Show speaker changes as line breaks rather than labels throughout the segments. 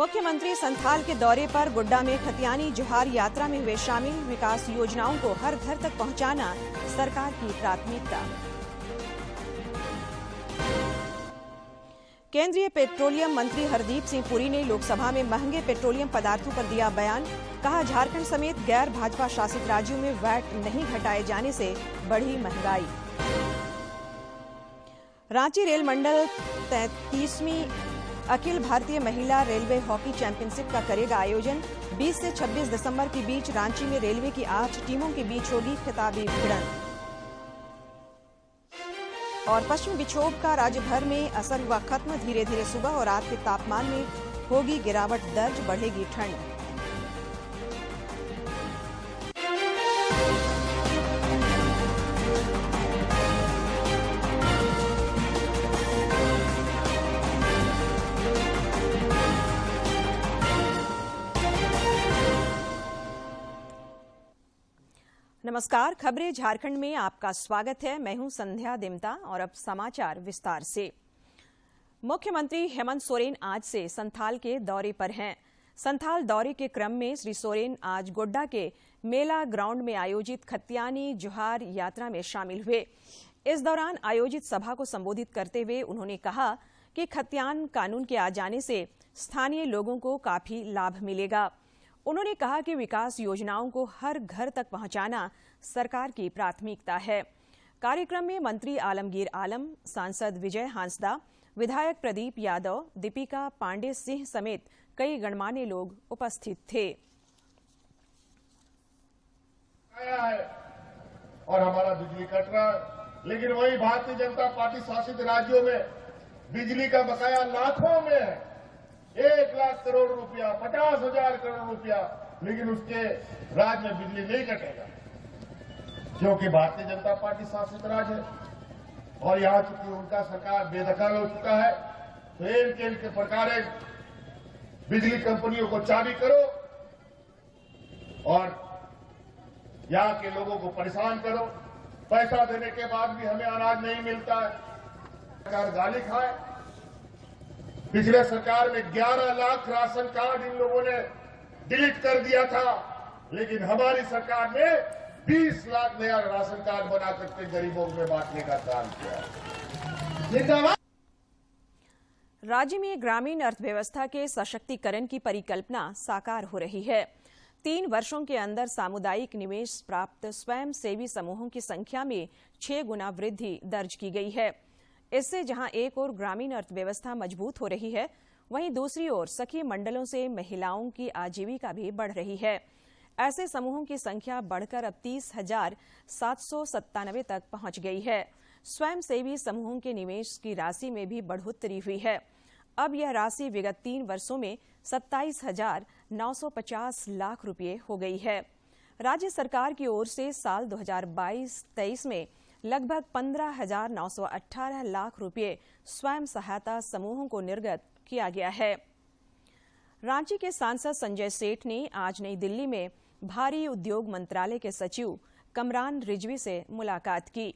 मुख्यमंत्री संथाल के दौरे पर गोड्डा में खतियानी जोहार यात्रा में हुए शामिल। विकास योजनाओं को हर घर तक पहुंचाना सरकार की प्राथमिकता। केंद्रीय पेट्रोलियम मंत्री हरदीप सिंह पुरी ने लोकसभा में महंगे पेट्रोलियम पदार्थों पर दिया बयान। कहा, झारखंड समेत गैर भाजपा शासित राज्यों में वैट नहीं घटाए जाने से बढ़ी महंगाई। रांची रेल मंडल 33वीं अखिल भारतीय महिला रेलवे हॉकी चैंपियनशिप का करेगा आयोजन। 20 से 26 दिसंबर के बीच रांची में रेलवे की 8 टीमों के बीच होगी खिताबी भिड़ंत। और पश्चिमी विक्षोभ का राज्य भर में असर हुआ खत्म। धीरे धीरे सुबह और रात के तापमान में होगी गिरावट दर्ज, बढ़ेगी ठंड। नमस्कार, खबरें झारखंड में आपका स्वागत है। मैं हूं संध्या दिमता और अब समाचार विस्तार से। मुख्यमंत्री हेमंत सोरेन आज से संथाल के दौरे पर हैं। संथाल दौरे के क्रम में श्री सोरेन आज गोड्डा के मेला ग्राउंड में आयोजित खतियानी जोहार यात्रा में शामिल हुए। इस दौरान आयोजित सभा को संबोधित करते हुए उन्होंने कहा कि खतियान कानून के आ जाने से स्थानीय लोगों को काफी लाभ मिलेगा। उन्होंने कहा कि विकास योजनाओं को हर घर तक पहुंचाना सरकार की प्राथमिकता है। कार्यक्रम में मंत्री आलमगीर आलम, सांसद विजय हांसदा, विधायक प्रदीप यादव, दीपिका पांडे सिंह समेत कई गणमान्य लोग उपस्थित थे।
और हमारा बिजली कट रहा है, लेकिन वही भारतीय जनता पार्टी शासित राज्यों में बिजली का बकाया लाखों में है। 1 लाख करोड़ रुपया, 50,000 करोड़ रुपया, लेकिन उसके राज्य में बिजली नहीं कटेगा क्योंकि भारतीय जनता पार्टी शासित राज्य है। और यहां चूंकि उनका सरकार बेदखल हो चुका है, तो इनके प्रकार बिजली कंपनियों को चाबी करो और यहां के लोगों को परेशान करो। पैसा देने के बाद भी हमें अनाज नहीं मिलता है, सरकार गाली खाए। पिछले सरकार में 11 लाख राशन कार्ड इन लोगों ने डिलीट कर दिया था, लेकिन हमारी सरकार ने 20 लाख नया राशन कार्ड बना करके गरीबों में बांटने का काम किया।
राज्य में ग्रामीण अर्थव्यवस्था के सशक्तिकरण की परिकल्पना साकार हो रही है। 3 वर्षों के अंदर सामुदायिक निवेश प्राप्त स्वयं सेवी समूहों की संख्या में 6 गुना वृद्धि दर्ज की गई है। इससे जहां एक ओर ग्रामीण अर्थव्यवस्था मजबूत हो रही है, वहीं दूसरी ओर सखी मंडलों से महिलाओं की आजीविका भी बढ़ रही है। ऐसे समूहों की संख्या बढ़कर अब 30,797 तक पहुंच गई है। स्वयं सेवी समूहों के निवेश की राशि में भी बढ़ोतरी हुई है। अब यह राशि विगत 3 वर्षों में 27,950 लाख रुपये हो गई है। राज्य सरकार की ओर से साल 2022-23 में लगभग 15,918 लाख रुपये स्वयं सहायता समूहों को निर्गत किया गया है। रांची के सांसद संजय सेठ ने आज नई दिल्ली में भारी उद्योग मंत्रालय के सचिव कमरान रिजवी से मुलाकात की।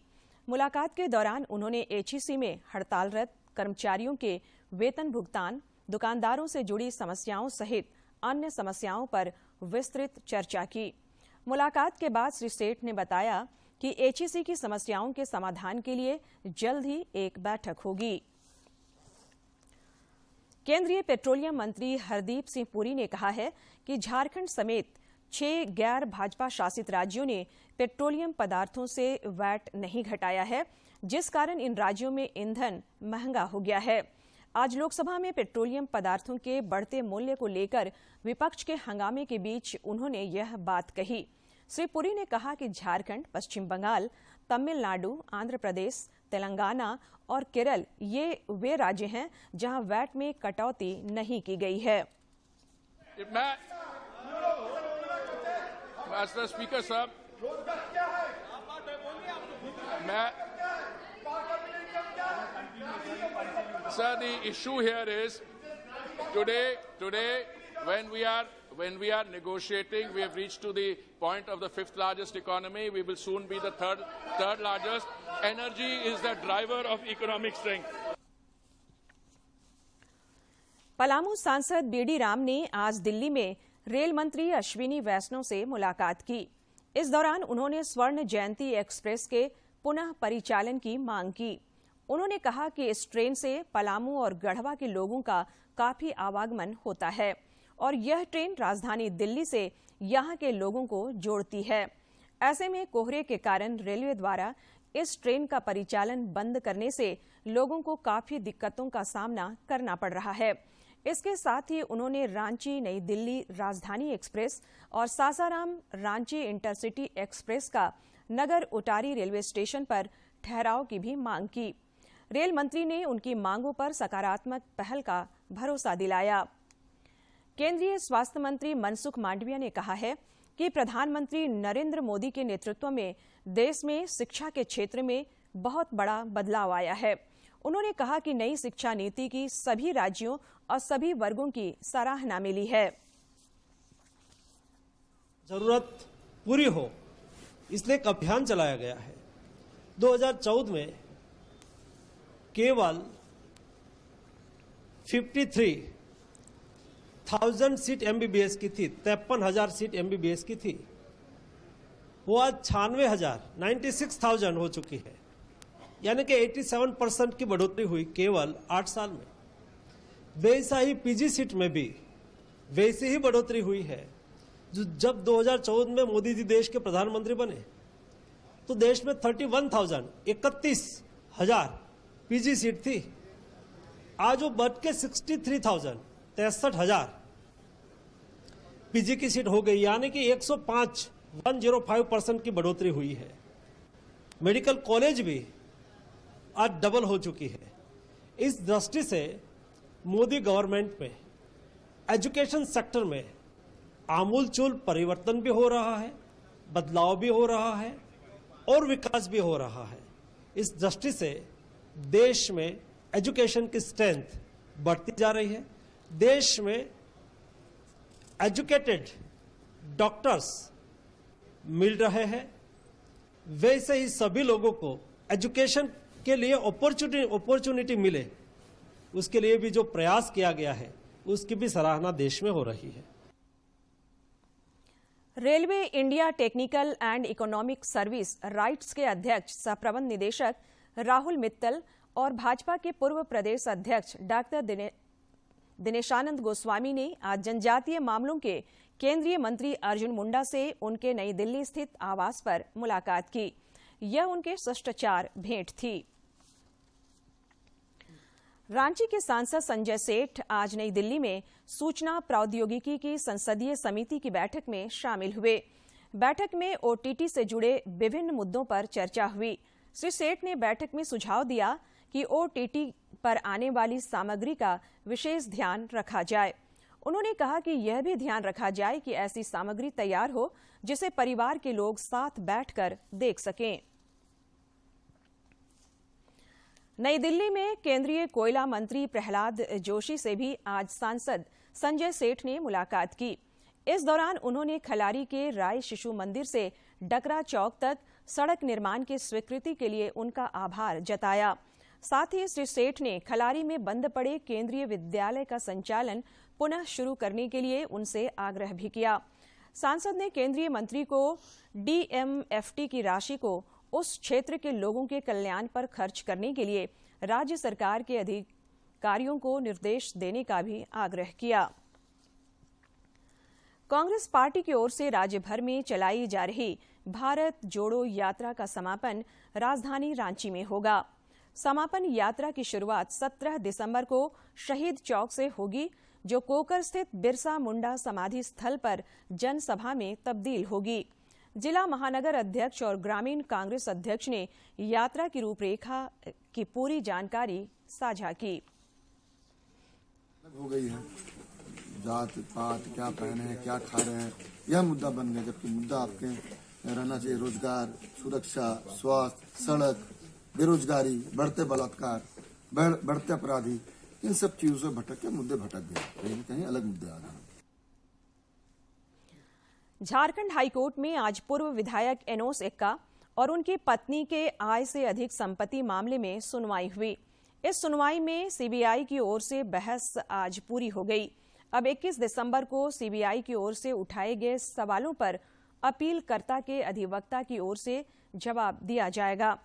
मुलाकात के दौरान उन्होंने एचईसी में हड़तालरत कर्मचारियों के वेतन भुगतान, दुकानदारों से जुड़ी समस्याओं सहित अन्य समस्याओं पर विस्तृत चर्चा की। मुलाकात के बाद श्री सेठ ने बताया कि एचईसी की समस्याओं के समाधान के लिए जल्द ही एक बैठक होगी। केंद्रीय पेट्रोलियम मंत्री हरदीप सिंह पुरी ने कहा है कि झारखंड समेत 6 गैर भाजपा शासित राज्यों ने पेट्रोलियम पदार्थों से वैट नहीं घटाया है, जिस कारण इन राज्यों में ईंधन महंगा हो गया है। आज लोकसभा में पेट्रोलियम पदार्थों के बढ़ते मूल्य को लेकर विपक्ष के हंगामे के बीच उन्होंने यह बात कही। श्री पुरी ने कहा कि झारखंड, पश्चिम बंगाल, तमिलनाडु, आंध्र प्रदेश, तेलंगाना और केरल ये वे राज्य हैं जहां वैट में कटौती नहीं की गई है।
स्पीकर साहब, sir, the issue here is today when we are negotiating, we have reached to the point of the 5th largest economy. We will soon be the third largest. Energy is the driver of economic strength.
Palamu सांसद BD Ram ने आज दिल्ली में rail मंत्री अश्विनी वैष्णव से मुलाकात की। इस दौरान उन्होंने स्वर्ण जयंती एक्सप्रेस के पुनः परिचालन की मांग की। उन्होंने कहा कि इस ट्रेन से पलामू और गढ़वा के लोगों का काफी आवागमन होता है और यह ट्रेन राजधानी दिल्ली से यहां के लोगों को जोड़ती है। ऐसे में कोहरे के कारण रेलवे द्वारा इस ट्रेन का परिचालन बंद करने से लोगों को काफी दिक्कतों का सामना करना पड़ रहा है। इसके साथ ही उन्होंने रांची नई दिल्ली राजधानी एक्सप्रेस और सासाराम रांची इंटरसिटी एक्सप्रेस का नगर उटारी रेलवे स्टेशन पर ठहराव की भी मांग की। रेल मंत्री ने उनकी मांगों पर सकारात्मक पहल का भरोसा दिलाया। केंद्रीय स्वास्थ्य मंत्री मनसुख मांडविया ने कहा है कि प्रधानमंत्री नरेंद्र मोदी के नेतृत्व में देश में शिक्षा के क्षेत्र में बहुत बड़ा बदलाव आया है। उन्होंने कहा कि नई शिक्षा नीति की सभी राज्यों और सभी वर्गों की सराहना मिली है।
जरूरत पूरी हो इसलिए एक अभियान चलाया गया है। 2014 में केवल 53,000 सीट एमबीबीएस की थी, 53,000 सीट एमबीबीएस की थी। वो आज 96,000 हो चुकी है, यानी कि 87% की बढ़ोतरी हुई केवल 8 साल में। वैसा ही पीजी सीट में भी वैसी ही बढ़ोतरी हुई है। जो जब 2014 में मोदी जी देश के प्रधानमंत्री बने तो देश में 31,000 पीजी सीट थी। आज वो बढ़ के 63,000 पीजी की सीट हो गई, यानी कि 105% की बढ़ोतरी हुई है। मेडिकल कॉलेज भी आज डबल हो चुकी है। इस दृष्टि से मोदी गवर्नमेंट में एजुकेशन सेक्टर में आमूलचूल परिवर्तन भी हो रहा है, बदलाव भी हो रहा है और विकास भी हो रहा है। इस दृष्टि से देश में एजुकेशन की स्ट्रेंथ बढ़ती जा रही है। देश में एजुकेटेड डॉक्टर्स मिल रहे हैं। वैसे ही सभी लोगों को एजुकेशन के लिए अपॉर्चुनिटी मिले, उसके लिए भी जो प्रयास किया गया है उसकी भी सराहना देश में हो रही है।
Railway India technical and economic service rights के अध्यक्ष सह प्रबंध निदेशक राहुल मित्तल और भाजपा के पूर्व प्रदेश अध्यक्ष डॉक्टर दिनेशानंद गोस्वामी ने आज जनजातीय मामलों के केंद्रीय मंत्री अर्जुन मुंडा से उनके नई दिल्ली स्थित आवास पर मुलाकात की। यह उनके शिष्टाचार भेंट थी। रांची के सांसद संजय सेठ आज नई दिल्ली में सूचना प्रौद्योगिकी की संसदीय समिति की बैठक में शामिल हुए। बैठक में ओटीटी से जुड़े विभिन्न मुद्दों पर चर्चा हुई। श्री सेठ ने बैठक में सुझाव दिया कि ओटीटी पर आने वाली सामग्री का विशेष ध्यान रखा जाए। उन्होंने कहा कि यह भी ध्यान रखा जाए कि ऐसी सामग्री तैयार हो जिसे परिवार के लोग साथ बैठकर देख सकें। नई दिल्ली में केंद्रीय कोयला मंत्री प्रहलाद जोशी से भी आज सांसद संजय सेठ ने मुलाकात की। इस दौरान उन्होंने खलारी के राय शिशु मंदिर से डकरा चौक तक सड़क निर्माण की स्वीकृति के लिए उनका आभार जताया। साथ ही श्री सेठ ने खलारी में बंद पड़े केंद्रीय विद्यालय का संचालन पुनः शुरू करने के लिए उनसे आग्रह भी किया। सांसद ने केंद्रीय मंत्री को डीएमएफटी की राशि को उस क्षेत्र के लोगों के कल्याण पर खर्च करने के लिए राज्य सरकार के अधिकारियों को निर्देश देने का भी आग्रह किया। कांग्रेस पार्टी की ओर से राज्य भर में चलाई जा रही भारत जोड़ो यात्रा का समापन राजधानी रांची में होगा। समापन यात्रा की शुरुआत 17 दिसंबर को शहीद चौक से होगी, जो कोकर स्थित बिरसा मुंडा समाधि स्थल पर जनसभा में तब्दील होगी। जिला महानगर अध्यक्ष और ग्रामीण कांग्रेस अध्यक्ष ने यात्रा की रूपरेखा की पूरी जानकारी साझा की।
हो गई है जात पात, क्या पहने हैं, क्या खा रहे हैं, यह मुद्दा बन गया। जबकि मुद्दा आपके रहना चाहिए रोजगार, सुरक्षा, स्वास्थ्य, सड़क, बेरोजगारी, बढ़ते बलात्कार, बढ़ते अपराधी, इन सब चीजों से भटक के मुद्दे भटक गए, कहीं कहीं अलग मुद्दे आ गए।
झारखंड हाईकोर्ट में आज पूर्व विधायक एनोस एक्का और उनकी पत्नी के आय से अधिक संपत्ति मामले में सुनवाई हुई। इस सुनवाई में सीबीआई की ओर से बहस आज पूरी हो गई। अब 21 दिसंबर को सीबीआई की ओर से उठाए गए सवालों पर अपीलकर्ता के अधिवक्ता की ओर से जवाब दिया जाएगा।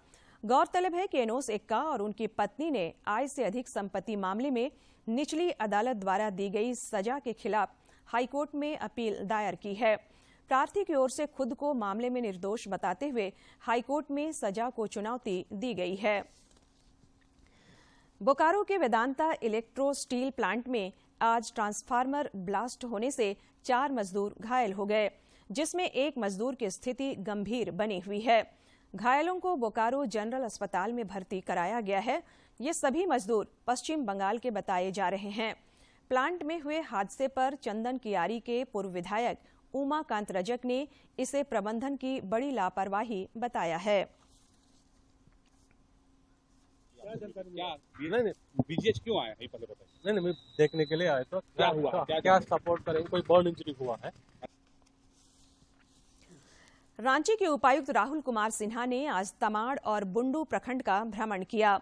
गौरतलब है कि एनोस एक्का और उनकी पत्नी ने आय से अधिक संपत्ति मामले में निचली अदालत द्वारा दी गई सजा के खिलाफ हाईकोर्ट में अपील दायर की है। प्रार्थी की ओर से खुद को मामले में निर्दोष बताते हुए हाईकोर्ट में सजा को चुनौती दी गई है। बोकारो के वेदांता इलेक्ट्रो स्टील प्लांट में आज ट्रांसफार्मर ब्लास्ट होने से 4 मजदूर घायल हो गए, जिसमें एक मजदूर की स्थिति गंभीर बनी हुई है। घायलों को बोकारो जनरल अस्पताल में भर्ती कराया गया है। ये सभी मजदूर पश्चिम बंगाल के बताए जा रहे हैं। प्लांट में हुए हादसे पर चंदन कियारी के पूर्व विधायक उमाकांत रजक ने इसे प्रबंधन की बड़ी लापरवाही बताया है।
नहीं बीजीएच क्यों आया, पहले बताइए। नहीं मैं देखने के लिए आया तो क्या हुआ, क्या सपोर्ट करेंगे, कोई बर्न इंजरी हुआ है?
रांची के उपायुक्त राहुल कुमार सिन्हा ने आज तमाड़ और बुंडू प्रखंड का भ्रमण किया।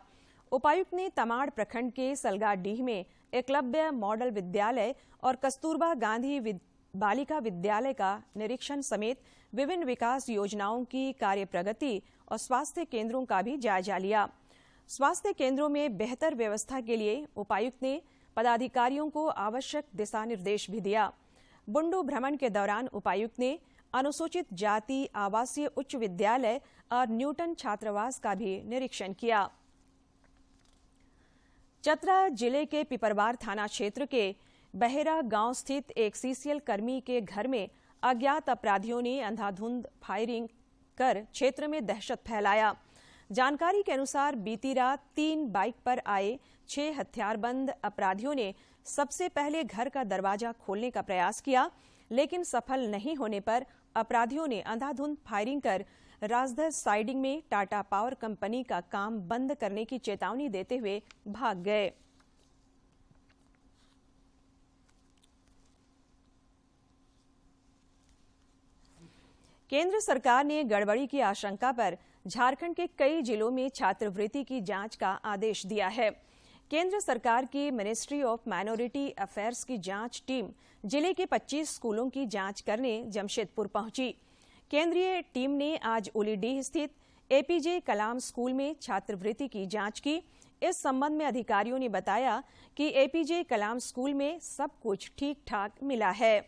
उपायुक्त ने तमाड़ प्रखंड के सलगाडीह में एकलव्य मॉडल विद्यालय और कस्तूरबा गांधी बालिका विद्यालय का निरीक्षण समेत विभिन्न विकास योजनाओं की कार्य प्रगति और स्वास्थ्य केंद्रों का भी जायजा लिया। स्वास्थ्य केंद्रों में बेहतर व्यवस्था के लिए उपायुक्त ने पदाधिकारियों को आवश्यक दिशा निर्देश भी दिया। बुंडू भ्रमण के दौरान उपायुक्त ने अनुसूचित जाति आवासीय उच्च विद्यालय और न्यूटन छात्रावास का भी निरीक्षण किया। चतरा जिले के पिपरवार थाना क्षेत्र के बहेरा गांव स्थित एक सीसीएल कर्मी के घर में अज्ञात अपराधियों ने अंधाधुंध फायरिंग कर क्षेत्र में दहशत फैलाया। जानकारी के अनुसार बीती रात 3 बाइक पर आए 6 हथियारबंद अपराधियों ने सबसे पहले घर का दरवाजा खोलने का प्रयास किया, लेकिन सफल नहीं होने पर अपराधियों ने अंधाधुंध फायरिंग कर राजधर साइडिंग में टाटा पावर कंपनी का काम बंद करने की चेतावनी देते हुए भाग गए। केंद्र सरकार ने गड़बड़ी की आशंका पर झारखंड के कई जिलों में छात्रवृत्ति की जांच का आदेश दिया है। केंद्र सरकार की मिनिस्ट्री ऑफ माइनॉरिटी अफेयर्स की जांच टीम जिले के 25 स्कूलों की जांच करने जमशेदपुर पहुंची। केंद्रीय टीम ने आज उलीडीह स्थित एपीजे कलाम स्कूल में छात्रवृत्ति की जांच की। इस संबंध में अधिकारियों ने बताया कि एपीजे कलाम स्कूल में सब कुछ ठीक ठाक मिला है।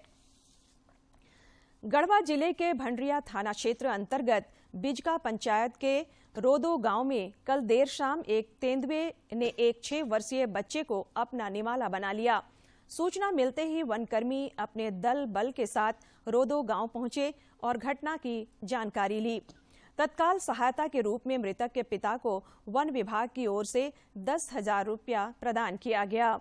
गढ़वा जिले के भंडरिया थाना क्षेत्र अंतर्गत बिजका पंचायत के रोदो गांव में कल देर शाम एक तेंदुए ने एक 6 वर्षीय बच्चे को अपना निवाला बना लिया। सूचना मिलते ही वनकर्मी अपने दल बल के साथ रोदो गांव पहुंचे और घटना की जानकारी ली। तत्काल सहायता के रूप में मृतक के पिता को वन विभाग की ओर से 10,000 रुपया प्रदान किया गया।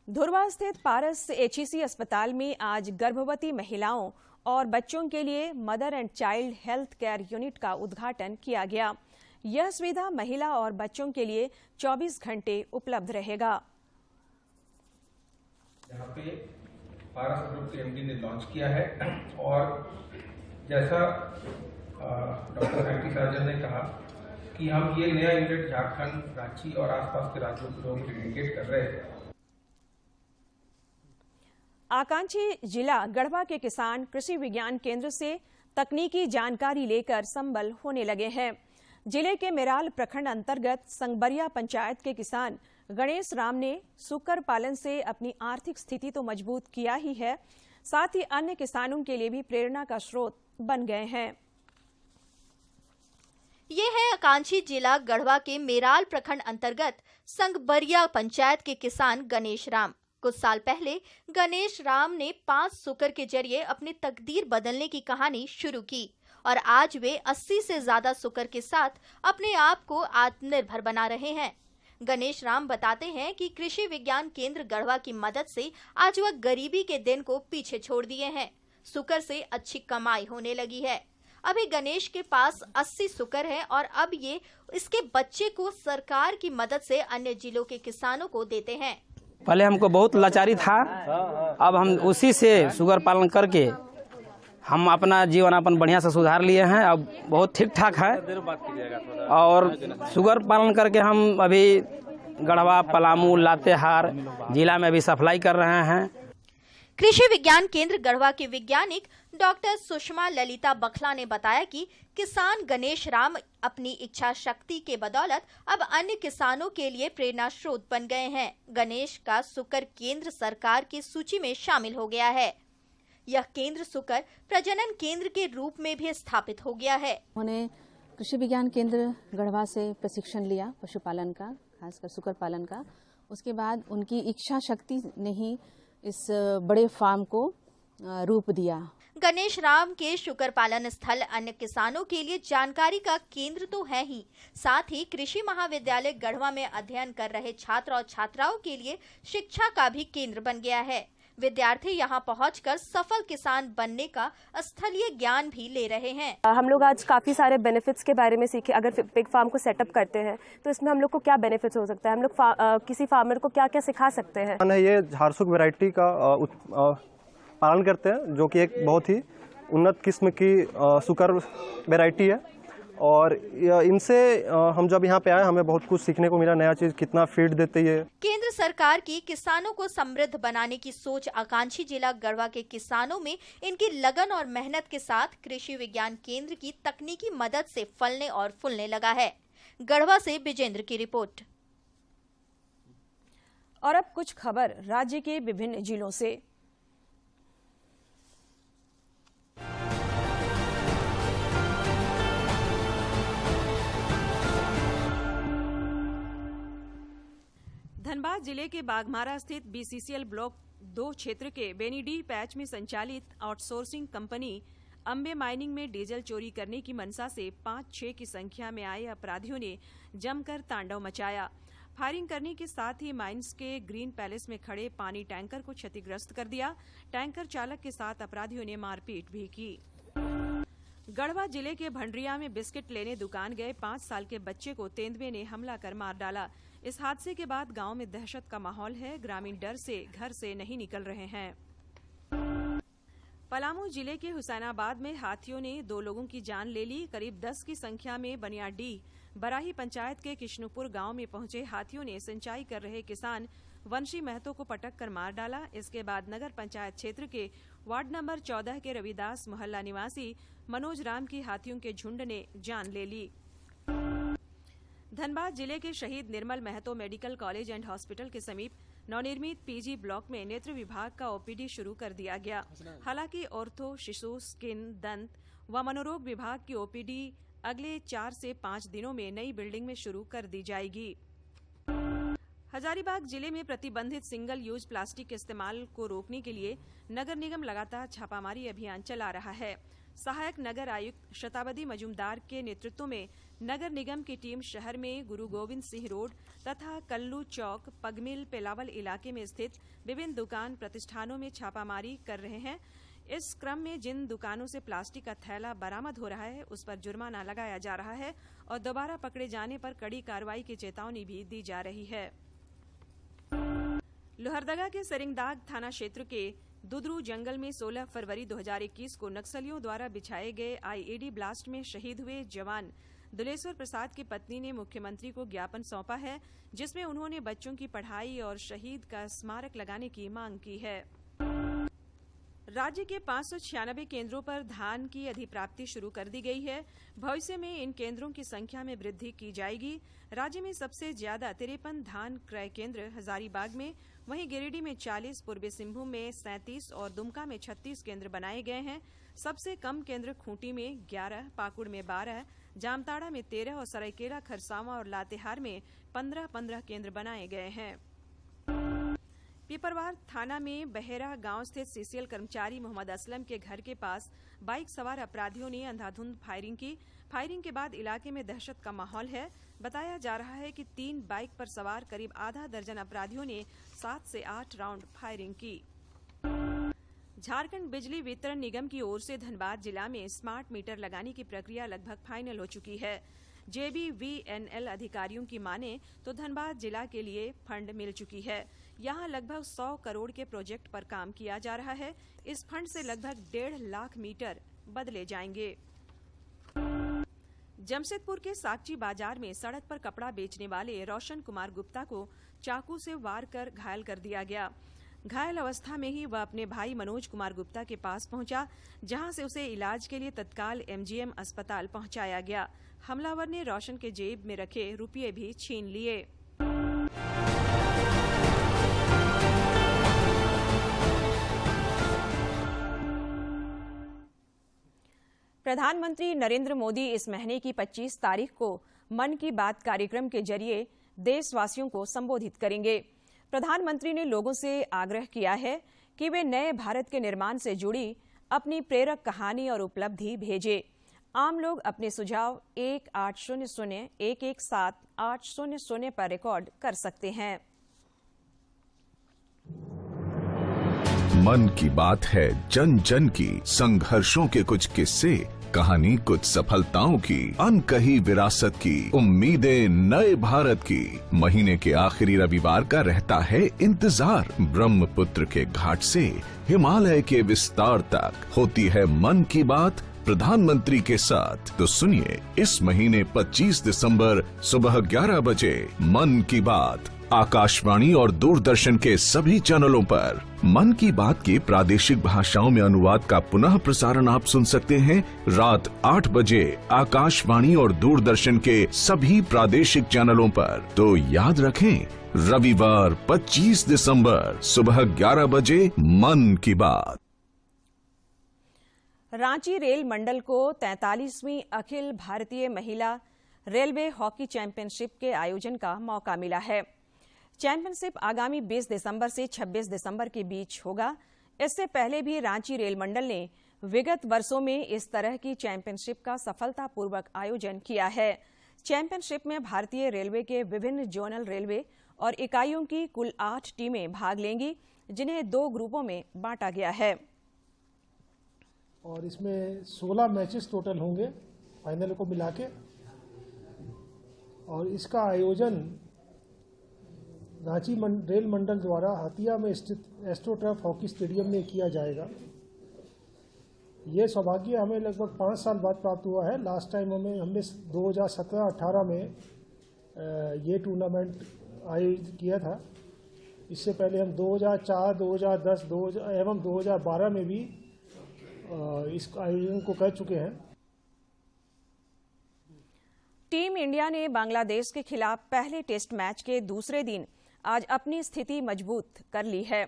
धुरवा स्थित पारस एचईसी अस्पताल में आज गर्भवती महिलाओं और बच्चों के लिए mother and child health care unit का उद्घाटन किया गया। यह सुविधा महिला और बच्चों के लिए 24 घंटे उपलब्ध रहेगा।
यहाँ पे पारस ग्रुप के एमडी ने लॉन्च किया है और जैसा डॉक्टर हैप्पी सार्जन ने कहा कि हम ये नया यूनिट झारखंड, रांची और आसपास के राज्यों के लोगों को डेडिकेट कर रहे हैं।
आकांक्षी जिला गढ़वा के किसान कृषि विज्ञान केंद्र से तकनीकी जानकारी लेकर संबल होने लगे हैं। जिले के मेराल प्रखंड अंतर्गत संगबरिया पंचायत के किसान गणेश राम ने सुकर पालन से अपनी आर्थिक स्थिति तो मजबूत किया ही है, साथ ही अन्य किसानों के लिए भी प्रेरणा का स्रोत बन गए हैं।
ये है आकांक्षी जिला गढ़वा के मेराल प्रखंड अंतर्गत संगबरिया पंचायत के किसान गणेश राम। कुछ साल पहले गणेश राम ने 5 सुकर के जरिए अपनी तकदीर बदलने की कहानी शुरू की और आज वे 80 से ज्यादा सुकर के साथ अपने आप को आत्मनिर्भर बना रहे हैं। गणेश राम बताते हैं कि कृषि विज्ञान केंद्र गढ़वा की मदद से आज वह गरीबी के दिन को पीछे छोड़ दिए हैं। सुकर से अच्छी कमाई होने लगी है। अभी गणेश के पास 80 सुकर हैं और अब ये इसके बच्चे को सरकार की मदद से अन्य जिलों के किसानों को देते हैं।
पहले हमको बहुत लाचारी था, अब हम उसी से सुगर पालन करके हम अपना जीवन यापन बढ़िया से सुधार लिए हैं। अब बहुत ठीक ठाक है। और शुगर पालन करके हम अभी गढ़वा, पलामू, लातेहार जिला में भी सप्लाई कर रहे हैं।
कृषि विज्ञान केंद्र गढ़वा के वैज्ञानिक डॉक्टर सुषमा ललिता बखला ने बताया कि किसान गणेश राम अपनी इच्छा शक्ति के बदौलत अब अन्य किसानों के लिए प्रेरणा स्रोत बन गए हैं। गणेश का सुकर केंद्र सरकार की सूची में शामिल हो गया है। यह केंद्र सुकर प्रजनन केंद्र के रूप में भी स्थापित हो गया है।
उन्होंने कृषि विज्ञान केंद्र गढ़वा से प्रशिक्षण लिया पशुपालन का, खासकर सुकर पालन का। उसके बाद उनकी इच्छा शक्ति ने ही इस बड़े फार्म को रूप दिया।
गणेश राम के शुकर पालन स्थल अन्य किसानों के लिए जानकारी का केंद्र तो है ही, साथ ही कृषि महाविद्यालय गढ़वा में अध्ययन कर रहे छात्र और छात्राओं के लिए शिक्षा का भी केंद्र बन गया है। विद्यार्थी यहां पहुंचकर सफल किसान बनने का स्थलीय ज्ञान भी ले रहे हैं।
हम लोग आज काफी सारे बेनिफिट्स के बारे में सीखे। अगर पिग फार्म को सेटअप करते हैं तो इसमें हम लोग को क्या बेनिफिट्स हो सकता है, हम लोग किसी फार्मर को क्या क्या सिखा सकते हैं।
ये झारसुक वैरायटी का पालन करते हैं, जो कि एक बहुत ही उन्नत किस्म की सुकर वैरायटी है। और इनसे हम जब यहाँ पे आए हमें बहुत कुछ सीखने को मिला, नया चीज कितना फीड देती है।
केंद्र सरकार की किसानों को समृद्ध बनाने की सोच आकांक्षी जिला गढ़वा के किसानों में इनकी लगन और मेहनत के साथ कृषि विज्ञान केंद्र की तकनीकी मदद से फलने और फूलने लगा है। गढ़वा से विजेंद्र की रिपोर्ट।
और अब कुछ खबर राज्य के विभिन्न जिलों से। धनबाद जिले के बाघमारा स्थित बीसीसीएल ब्लॉक 2 क्षेत्र के बेनीडीह पैच में संचालित आउटसोर्सिंग कंपनी अंबे माइनिंग में डीजल चोरी करने की मंशा से 5-6 की संख्या में आए अपराधियों ने जमकर तांडव मचाया। फायरिंग करने के साथ ही माइंस के ग्रीन पैलेस में खड़े पानी टैंकर को क्षतिग्रस्त कर दिया। टैंकर चालक के साथ अपराधियों ने मारपीट भी की। गढ़वा जिले के भंडरिया में बिस्किट लेने दुकान गए 5 साल के बच्चे को तेंदुए ने हमला कर मार डाला। इस हादसे के बाद गांव में दहशत का माहौल है। ग्रामीण डर से घर से नहीं निकल रहे हैं। पलामू जिले के हुसैनाबाद में हाथियों ने 2 लोगों की जान ले ली। करीब 10 की संख्या में बनियाडीह बराही पंचायत के किशनुपुर गांव में पहुंचे हाथियों ने सिंचाई कर रहे किसान वंशी महतो को पटक कर मार डाला। इसके बाद नगर पंचायत क्षेत्र के वार्ड नंबर 14 के रविदास मोहल्ला निवासी मनोज राम की हाथियों के झुंड ने जान ले ली। धनबाद जिले के शहीद Nirmal Mahato medical college and hospital के समीप नवनिर्मित पीजी ब्लॉक में नेत्र विभाग का ओपीडी शुरू कर दिया गया। हालांकि ऑर्थो, शिशु, स्किन, दंत व मनोरोग विभाग की ओपीडी अगले 4 से 5 दिनों में नई बिल्डिंग में शुरू कर दी जाएगी। हजारीबाग जिले में प्रतिबंधित सिंगल यूज प्लास्टिक के इस्तेमाल को रोकने के लिए नगर निगम लगातार छापामारी अभियान चला रहा है। सहायक नगर आयुक्त शताब्दी मजूमदार के नेतृत्व में नगर निगम की टीम शहर में गुरु गोविंद सिंह रोड तथा कल्लू चौक, पगमिल, पेलावल इलाके में स्थित विभिन्न दुकान प्रतिष्ठानों में छापामारी कर रहे हैं। इस क्रम में जिन दुकानों से प्लास्टिक का थैला बरामद हो रहा है उस पर जुर्माना लगाया जा रहा है और दोबारा पकड़े जाने पर कड़ी कार्रवाई की चेतावनी भी दी जा रही है। लोहरदगा के सरिंगदाग थाना क्षेत्र के दुदरू जंगल में 16 फरवरी 2021 को नक्सलियों द्वारा बिछाए गए आईईडी ब्लास्ट में शहीद हुए जवान दुलेश्वर प्रसाद की पत्नी ने मुख्यमंत्री को ज्ञापन सौंपा है, जिसमें उन्होंने बच्चों की पढ़ाई और शहीद का स्मारक लगाने की मांग की है। राज्य के 596 केंद्रों पर धान की अधिप्राप्ति शुरू कर दी गई है। भविष्य में इन केंद्रों की संख्या में वृद्धि की जाएगी। राज्य में सबसे ज्यादा 53 धान क्रय केंद्र हजारीबाग में, वहीं गिरिडीह में 40, पूर्वी सिंहभूम में 37 और दुमका में 36 केंद्र बनाए गए हैं। सबसे कम केंद्र खूंटी में 11, पाकुड़ में 12, जामताड़ा में 13 और सरायकेला, खरसावां और लातेहार में 15-15 केंद्र बनाए गए हैं। पिपरवार थाना में बहेरा गांव स्थित सीसीएल कर्मचारी मोहम्मद असलम के घर के पास बाइक सवार अपराधियों ने अंधाधुंध फायरिंग की। फायरिंग के बाद इलाके में दहशत का माहौल है। बताया जा रहा है कि 3 बाइक पर सवार करीब आधा दर्जन अपराधियों ने 7 से 8 राउंड फायरिंग की। झारखंड बिजली वितरण निगम की ओर से धनबाद जिला में स्मार्ट मीटर लगाने की प्रक्रिया लगभग फाइनल हो चुकी है। JBVNL अधिकारियों की माने तो धनबाद जिला के लिए फंड मिल चुकी है। यहाँ लगभग 100 करोड़ के प्रोजेक्ट पर काम किया जा रहा है। इस फंड से लगभग 1.5 लाख मीटर बदले जाएंगे। जमशेदपुर के साकची बाजार में सड़क पर कपड़ा बेचने वाले रोशन कुमार गुप्ता को चाकू से वार कर घायल कर दिया गया। घायल अवस्था में ही वह अपने भाई मनोज कुमार गुप्ता के पास पहुंचा, जहां से उसे इलाज के लिए तत्काल MGM अस्पताल पहुंचाया गया। हमलावर ने रोशन के जेब में रखे रुपये भी छीन लिए। प्रधानमंत्री नरेंद्र मोदी इस महीने की 25 तारीख को मन की बात कार्यक्रम के जरिए देशवासियों को संबोधित करेंगे। प्रधानमंत्री ने लोगों से आग्रह किया है कि वे नए भारत के निर्माण से जुड़ी अपनी प्रेरक कहानी और उपलब्धि भेजें। आम लोग अपने सुझाव 1800-117-800 पर रिकॉर्ड कर सकते हैं।
मन की बात है जन जन की, संघर्षों के कुछ किस्से, कहानी कुछ सफलताओं की, अनकही विरासत की, उम्मीदें नए भारत की। महीने के आखिरी रविवार का रहता है इंतजार। ब्रह्मपुत्र के घाट से हिमालय के विस्तार तक होती है मन की बात प्रधानमंत्री के साथ। तो सुनिए, इस महीने 25 दिसंबर सुबह 11 बजे मन की बात आकाशवाणी और दूरदर्शन के सभी चैनलों पर। मन की बात के प्रादेशिक भाषाओं में अनुवाद का पुनः प्रसारण आप सुन सकते हैं रात 8 बजे आकाशवाणी और दूरदर्शन के सभी प्रादेशिक चैनलों पर। तो याद रखें, रविवार 25 दिसंबर सुबह 11 बजे मन की बात।
रांची रेल मंडल को 43वीं अखिल भारतीय महिला रेलवे हॉकी चैंपियनशिप के आयोजन का मौका मिला है। चैंपियनशिप आगामी 20 दिसंबर से 26 दिसंबर के बीच होगा। इससे पहले भी रांची रेल मंडल ने विगत वर्षों में इस तरह की चैंपियनशिप का सफलतापूर्वक आयोजन किया है। चैंपियनशिप में भारतीय रेलवे के विभिन्न जोनल रेलवे और इकाइयों की कुल 8 टीमें भाग लेंगी, जिन्हें 2 ग्रुपों में बांटा गया है।
और इसमें 16 मैचेस टोटल होंगे फाइनल को मिला के, और इसका आयोजन रांची रेल मंडल द्वारा हतिया में स्थित एस्ट्रोटर्फ हॉकी स्टेडियम में किया जाएगा। ये सौभाग्य हमें लगभग 5 साल बाद प्राप्त हुआ है। लास्ट टाइम हमने 2017-18 में ये टूर्नामेंट आयोजित किया था। इससे पहले हम 2004, 2010 एवं 2012 में भी इस आयोजन को कर चुके हैं।
टीम इंडिया ने बांग्लादेश के खिलाफ पहले टेस्ट मैच के दूसरे दिन आज अपनी स्थिति मजबूत कर ली है।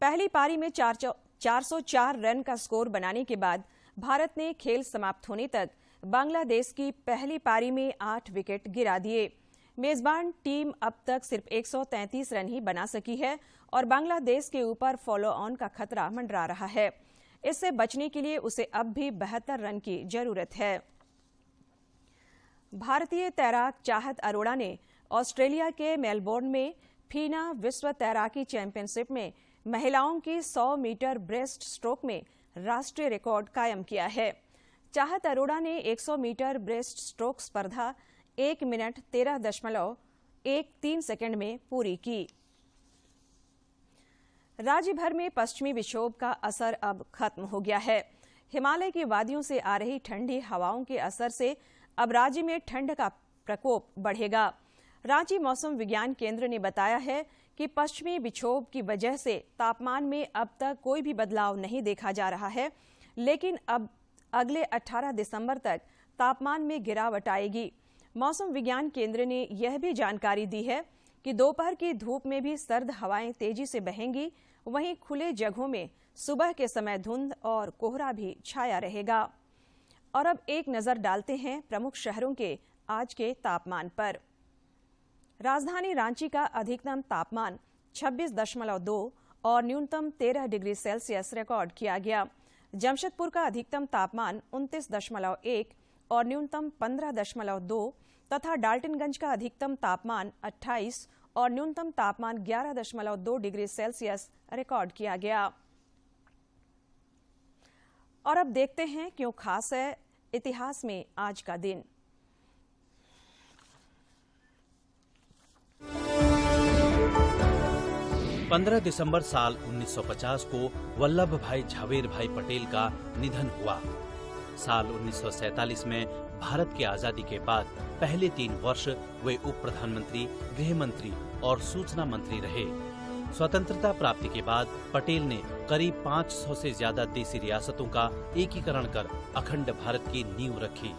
पहली पारी में 404 रन का स्कोर बनाने के बाद भारत ने खेल समाप्त होने तक बांग्लादेश की पहली पारी में 8 विकेट गिरा दिए। मेजबान टीम अब तक सिर्फ 133 रन ही बना सकी है और बांग्लादेश के ऊपर फॉलो ऑन का खतरा मंडरा रहा है। इससे बचने के लिए उसे अब भी 72 रन की जरूरत है। भारतीय तैराक चाहत अरोड़ा ने ऑस्ट्रेलिया के मेलबोर्न में फीना विश्व तैराकी चैंपियनशिप में महिलाओं की 100 मीटर ब्रेस्ट स्ट्रोक में राष्ट्रीय रिकॉर्ड कायम किया है। चाहत अरोड़ा ने 100 मीटर ब्रेस्ट स्ट्रोक स्पर्धा 1 मिनट 13.13 सेकंड में पूरी की। राज्य भर में पश्चिमी विक्षोभ का असर अब खत्म हो गया है। हिमालय की वादियों से आ रही ठंडी हवाओं के असर से अब राज्य में ठंड का प्रकोप बढ़ेगा। रांची मौसम विज्ञान केंद्र ने बताया है कि पश्चिमी विक्षोभ की वजह से तापमान में अब तक कोई भी बदलाव नहीं देखा जा रहा है, लेकिन अब अगले 18 दिसंबर तक तापमान में गिरावट आएगी। मौसम विज्ञान केंद्र ने यह भी जानकारी दी है कि दोपहर की धूप में भी सर्द हवाएं तेजी से बहेंगी। वहीं खुले जगहों में सुबह के समय धुंध और कोहरा भी छाया रहेगा। और अब एक नजर डालते हैं प्रमुख शहरों के आज के तापमान पर। राजधानी रांची का अधिकतम तापमान 26.2 और न्यूनतम 13 डिग्री सेल्सियस रिकॉर्ड किया गया। जमशेदपुर का अधिकतम तापमान 29.1 और न्यूनतम 15.2 तथा डाल्टनगंज का अधिकतम तापमान 28 और न्यूनतम तापमान 11.2 डिग्री सेल्सियस रिकॉर्ड किया गया। और अब देखते हैं क्यों खास है इतिहास में आज का दिन।
15 दिसंबर साल 1950 को वल्लभ भाई झावेर भाई पटेल का निधन हुआ। साल 1947 में भारत की आजादी के बाद पहले 3 वर्ष वे उप प्रधानमंत्री, गृह मंत्री और सूचना मंत्री रहे। स्वतंत्रता प्राप्ति के बाद पटेल ने करीब 500 से ज्यादा देसी रियासतों का एकीकरण कर अखंड भारत की नींव रखी।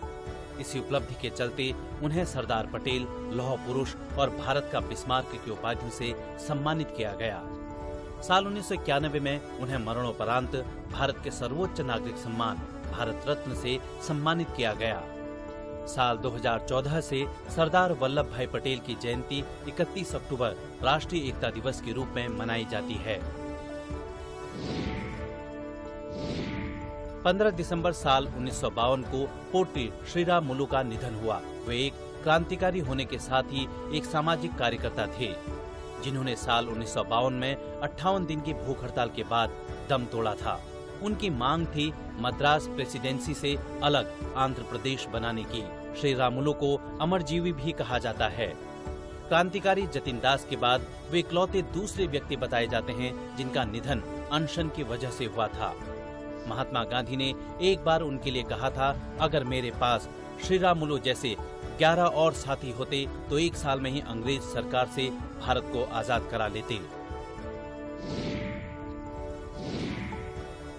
इसी उपलब्धि के चलते उन्हें सरदार पटेल, लौह पुरुष और भारत का बिस्मार्क की उपाधियों से सम्मानित किया गया। साल 1991 में उन्हें मरणोपरांत भारत के सर्वोच्च नागरिक सम्मान भारत रत्न से सम्मानित किया गया। साल 2014 से सरदार वल्लभ भाई पटेल की जयंती 31 अक्टूबर राष्ट्रीय एकता दिवस के रूप में मनाई जाती है। 15 दिसंबर साल 1952 को पोट्री श्रीरामुलु का निधन हुआ। वे एक क्रांतिकारी होने के साथ ही एक सामाजिक कार्यकर्ता थे, जिन्होंने साल 1952 में 58 दिन की भूख हड़ताल के बाद दम तोड़ा था। उनकी मांग थी मद्रास प्रेसिडेंसी से अलग आंध्र प्रदेश बनाने की। श्रीरामुलु को अमरजीवी भी कहा जाता है। क्रांतिकारी जतिन दास के बाद वे इकलौते दूसरे व्यक्ति बताए जाते हैं जिनका निधन अनशन की वजह से हुआ था। महात्मा गांधी ने एक बार उनके लिए कहा था, अगर मेरे पास श्रीरामुलु जैसे 11 और साथी होते तो 1 साल में ही अंग्रेज सरकार से भारत को आजाद करा लेते।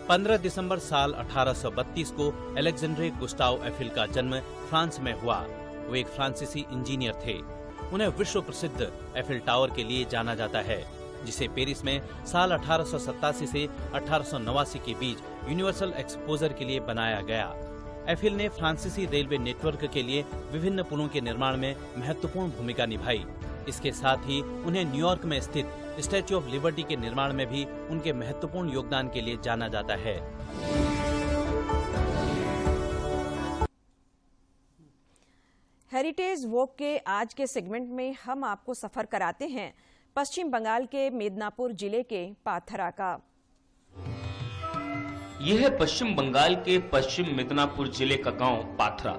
15 दिसंबर साल 1832 को अलेक्जेंड्रे गुस्टाव एफिल का जन्म फ्रांस में हुआ। वे एक फ्रांसीसी इंजीनियर थे। उन्हें विश्व प्रसिद्ध एफिल टावर के लिए जाना जाता है, जिसे पेरिस में साल 1887 से 1889 के बीच यूनिवर्सल एक्सपोजर के लिए बनाया गया। एफिल ने फ्रांसीसी रेलवे नेटवर्क के लिए विभिन्न पुलों के निर्माण में महत्वपूर्ण भूमिका निभाई। इसके साथ ही उन्हें न्यूयॉर्क में स्थित स्टैच्यू ऑफ लिबर्टी के निर्माण में भी उनके महत्वपूर्ण योगदान के लिए जाना जाता है।
हेरिटेज वॉक के आज के सेगमेंट में हम आपको सफर कराते हैं पश्चिम बंगाल के मिदनापुर जिले के पाथरा का।
यह है पश्चिम बंगाल के पश्चिम मिदनापुर जिले का गांव पाथरा।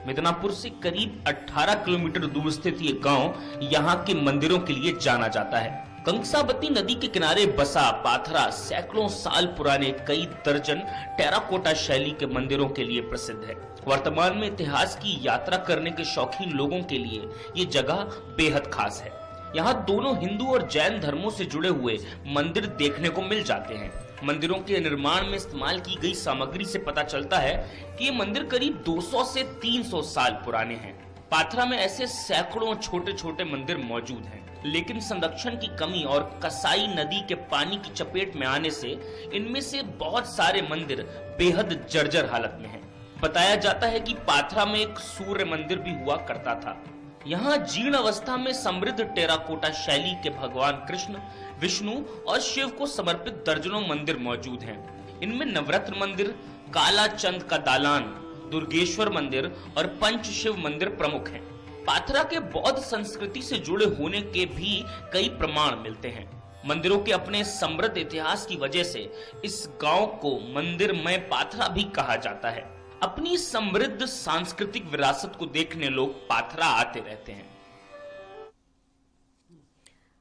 मिदनापुर से करीब 18 किलोमीटर दूर स्थित ये गांव यहाँ के मंदिरों के लिए जाना जाता है। कंसावती नदी के किनारे बसा पाथरा सैकड़ों साल पुराने कई दर्जन टेराकोटा शैली के मंदिरों के लिए प्रसिद्ध है। वर्तमान में इतिहास की यात्रा करने के शौकीन लोगों के लिए ये जगह बेहद खास है। यहाँ दोनों हिंदू और जैन धर्मों से जुड़े हुए मंदिर देखने को मिल जाते हैं। मंदिरों के निर्माण में इस्तेमाल की गई सामग्री से पता चलता है कि ये मंदिर करीब 200 से 300 साल पुराने हैं। पाथरा में ऐसे सैकड़ों छोटे छोटे मंदिर मौजूद हैं, लेकिन संरक्षण की कमी और कसाई नदी के पानी की चपेट में आने से इनमें से बहुत सारे मंदिर बेहद जर्जर हालत में हैं। बताया जाता है कि पाथरा में एक सूर्य मंदिर भी हुआ करता था। यहाँ जीर्ण अवस्था में समृद्ध टेराकोटा शैली के भगवान कृष्ण, विष्णु और शिव को समर्पित दर्जनों मंदिर मौजूद हैं। इनमें नवरत्न मंदिर, काला चंद का दालान, दुर्गेश्वर मंदिर और पंच शिव मंदिर प्रमुख हैं। पाथरा के बौद्ध संस्कृति से जुड़े होने के भी कई प्रमाण मिलते हैं। मंदिरों के अपने समृद्ध इतिहास की वजह से इस गांव को मंदिरमय पाथरा भी कहा जाता है। अपनी समृद्ध सांस्कृतिक विरासत को देखने लोग पाथरा आते रहते हैं।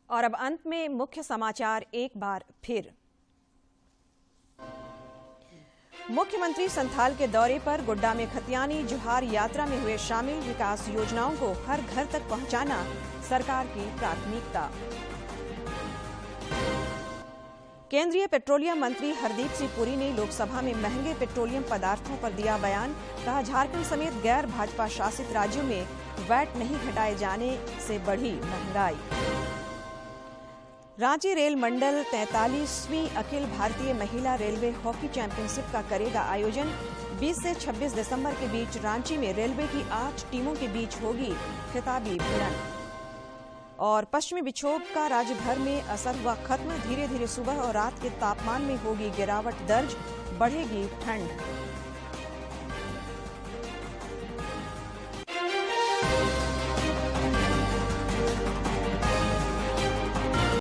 और अब अंत में मुख्य समाचार एक बार फिर। मुख्यमंत्री संथाल के दौरे पर गोड्डा में खतियानी जोहार यात्रा में हुए शामिल। विकास योजनाओं को हर घर तक पहुंचाना सरकार की प्राथमिकता। केंद्रीय पेट्रोलियम मंत्री हरदीप सिंह पुरी ने लोकसभा में महंगे पेट्रोलियम पदार्थों पर दिया बयान। कहा, झारखंड समेत गैर भाजपा शासित राज्यों में वैट नहीं घटाए जाने से बढ़ी महंगाई। रांची रेल मंडल 43वीं अखिल भारतीय महिला रेलवे हॉकी चैंपियनशिप का करेगा आयोजन। 20 से 26 दिसंबर के बीच रांची में रेलवे की 8 टीमों के बीच होगी खिताबी भिड़ंत। और पश्चिमी विक्षोभ का राज्य भर में असर हुआ खत्म। धीरे धीरे सुबह और रात के तापमान में होगी गिरावट दर्ज, बढ़ेगी ठंड।